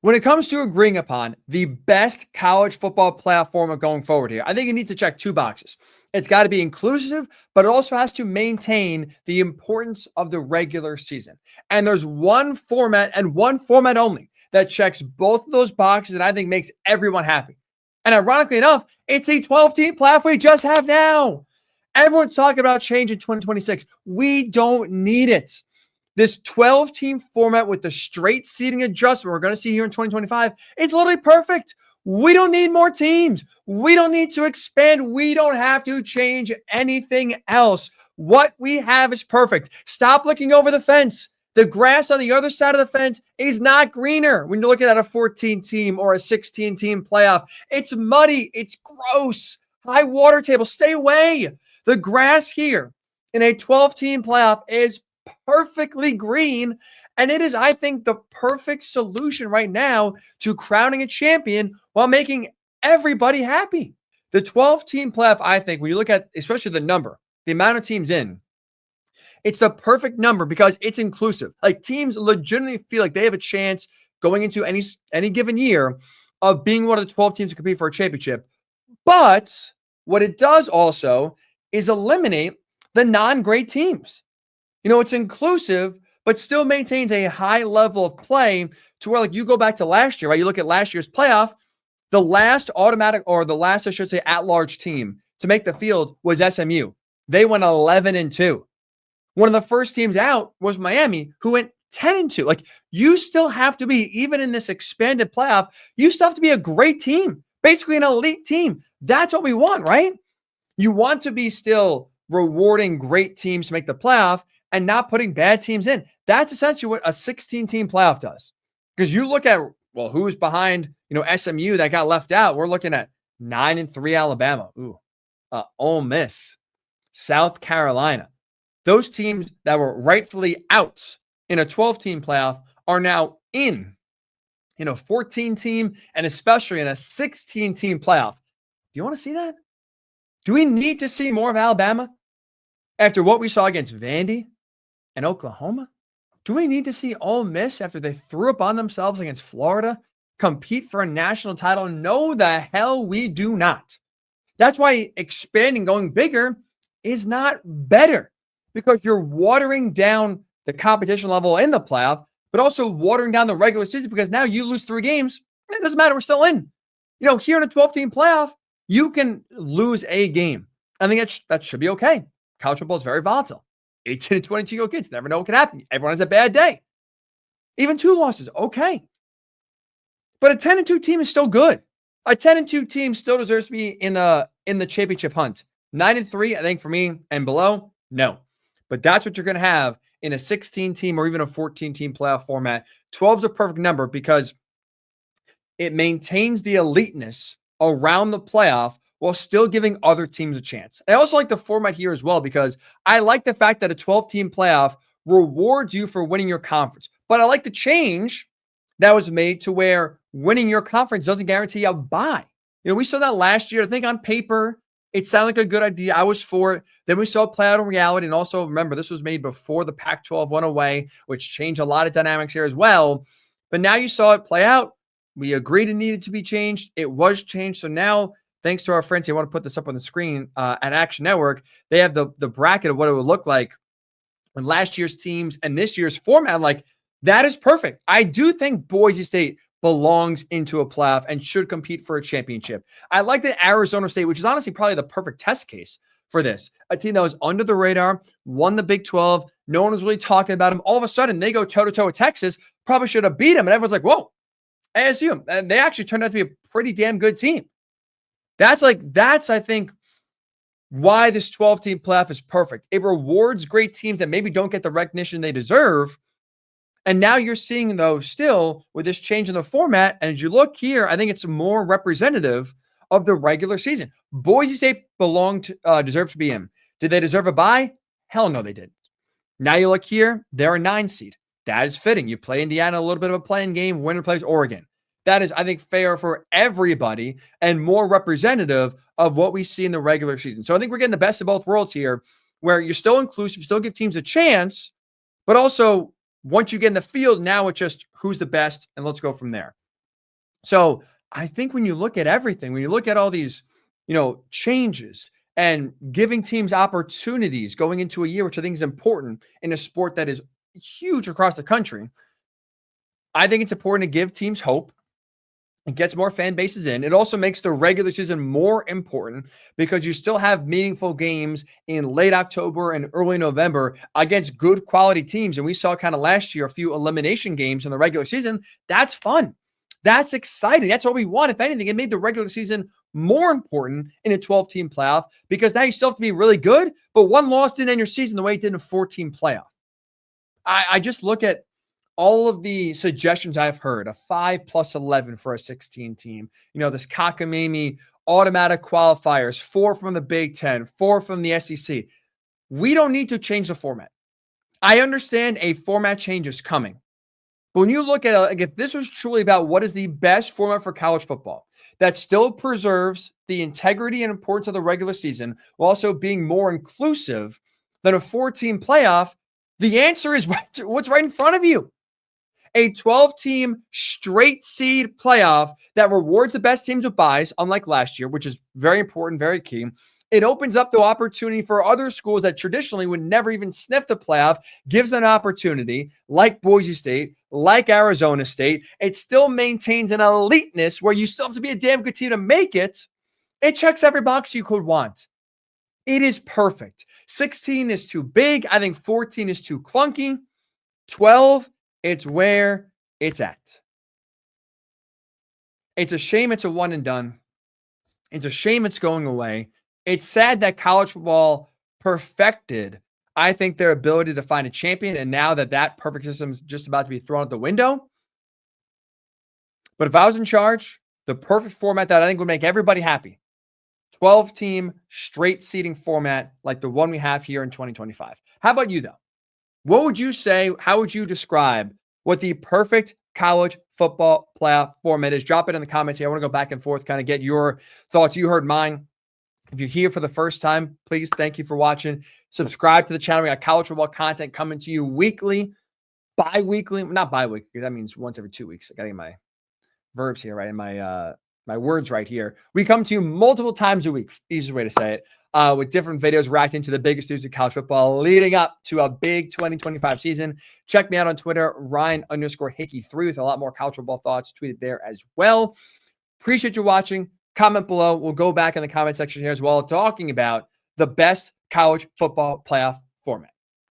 When it comes to agreeing upon the best college football playoff format going forward here, I think it needs to check two boxes. It's got to be inclusive, but it also has to maintain the importance of the regular season. And there's one format and one format only that checks both of those boxes and I think makes everyone happy. And ironically enough, it's a 12-team playoff we just have now. Everyone's talking about change in 2026. We don't need it. This 12-team format with the straight seeding adjustment we're going to see here in 2025, it's literally perfect. We don't need more teams. We don't need to expand. We don't have to change anything else. What we have is perfect. Stop looking over the fence. The grass on the other side of the fence is not greener when you're looking at a 14-team or a 16-team playoff. It's muddy. It's gross. High water table. Stay away. The grass here in a 12-team playoff is perfectly green, and it is, I think, the perfect solution right now to crowning a champion while making everybody happy. The 12-team playoff, I think, when you look at especially the number, the amount of teams in, it's the perfect number because it's inclusive. Like, teams legitimately feel like they have a chance going into any given year of being one of the 12 teams to compete for a championship. But what it does also is eliminate the non-great teams. It's inclusive, but still maintains a high level of play to where, like, you go back to last year, right? You look at last year's playoff, the last automatic, or the last, I should say, at-large team to make the field was SMU. They went 11-2. One of the first teams out was Miami, who went 10-2. Like, you still have to be, even in this expanded playoff, you still have to be a great team, basically an elite team. That's what we want, right? You want to be still rewarding great teams to make the playoff and not putting bad teams in. That's essentially what a 16-team playoff does. Because you look at, well, who's behind, SMU that got left out. We're looking at 9-3 Alabama. Ole Miss, South Carolina. Those teams that were rightfully out in a 12-team playoff are now in a 14-team and especially in a 16-team playoff. Do you want to see that? Do we need to see more of Alabama after what we saw against Vandy and Oklahoma? Do we need to see Ole Miss after they threw up on themselves against Florida compete for a national title? No, the hell we do not. That's why expanding, going bigger is not better, because you're watering down the competition level in the playoff, but also watering down the regular season, because now you lose 3 games. It doesn't matter. We're still in. Here in a 12-team playoff, you can lose a game. I think that should be okay. College football is very volatile. 18 to 22-year-old kids never know what can happen. Everyone has a bad day. Even 2 losses, okay. But a 10-2 team is still good. A 10-2 team still deserves to be in the championship hunt. 9-3, I think, for me and below, no. But that's what you're going to have in a 16-team or even a 14-team playoff format. 12 is a perfect number because it maintains the eliteness around the playoff while still giving other teams a chance. I also like the format here as well because I like the fact that a 12-team playoff rewards you for winning your conference. But I like the change that was made to where winning your conference doesn't guarantee a bye. We saw that last year. I think on paper, it sounded like a good idea. I was for it. Then we saw it play out in reality. And also, remember, this was made before the Pac-12 went away, which changed a lot of dynamics here as well. But now you saw it play out. We agreed it needed to be changed. It was changed. So now, thanks to our friends here, I want to put this up on the screen at Action Network. They have the bracket of what it would look like with last year's teams and this year's format. Like, that is perfect. I do think Boise State belongs into a playoff and should compete for a championship. I like that Arizona State, which is honestly probably the perfect test case for this. A team that was under the radar, won the Big 12. No one was really talking about them. All of a sudden, they go toe-to-toe with Texas. Probably should have beat them. And everyone's like, whoa, ASU. And they actually turned out to be a pretty damn good team. That's, I think, why this 12-team playoff is perfect. It rewards great teams that maybe don't get the recognition they deserve. And now you're seeing, though, still with this change in the format, and as you look here, I think it's more representative of the regular season. Boise State deserved to be in. Did they deserve a bye? Hell no, they didn't. Now you look here, they're a 9 seed. That is fitting. You play Indiana a little bit of a playing game. Winner plays Oregon. That is, I think, fair for everybody and more representative of what we see in the regular season. So I think we're getting the best of both worlds here, where you're still inclusive, still give teams a chance, but also once you get in the field, now it's just who's the best, and let's go from there. So I think when you look at everything, when you look at all these, changes and giving teams opportunities going into a year, which I think is important in a sport that is huge across the country, I think it's important to give teams hope. It gets more fan bases in. It also makes the regular season more important because you still have meaningful games in late October and early November against good quality teams. And we saw kind of last year a few elimination games in the regular season. That's fun. That's exciting. That's what we want. If anything, it made the regular season more important in a 12-team playoff because now you still have to be really good, but one loss didn't end your season the way it did in a 14 playoff. I just look at all of the suggestions I've heard, a 5+11 for a 16 team, this cockamamie automatic qualifiers, 4 from the Big Ten, 4 from the SEC. We don't need to change the format. I understand a format change is coming. But when you look at like, if this was truly about what is the best format for college football that still preserves the integrity and importance of the regular season while also being more inclusive than a 14 playoff, the answer is what's right in front of you. A 12-team straight seed playoff that rewards the best teams with buys, unlike last year, which is very important, very key. It opens up the opportunity for other schools that traditionally would never even sniff the playoff, gives an opportunity, like Boise State, like Arizona State. It still maintains an eliteness where you still have to be a damn good team to make it. It checks every box you could want. It is perfect. 16 is too big. I think 14 is too clunky. 12, it's where it's at. It's a shame it's a one and done. It's a shame it's going away. It's sad that college football perfected, I think, their ability to find a champion. And now that perfect system is just about to be thrown out the window. But if I was in charge, the perfect format that I think would make everybody happy, 12-team straight seeding format like the one we have here in 2025. How about you, though? What would you say? How would you describe what the perfect college football playoff format is? Drop it in the comments here. I want to go back and forth, kind of get your thoughts. You heard mine. If you're here for the first time, please, thank you for watching. Subscribe to the channel. We got college football content coming to you weekly, bi-weekly, not bi-weekly, because that means once every 2 weeks. I got to get my verbs here, right? And my words right here. We come to you multiple times a week, easiest way to say it, with different videos reacting to the biggest news of college football leading up to a big 2025 season. Check me out on Twitter, Ryan_Hickey3 with a lot more college football thoughts tweeted there as well. Appreciate you watching. Comment below. We'll go back in the comment section here as well, talking about the best college football playoff format.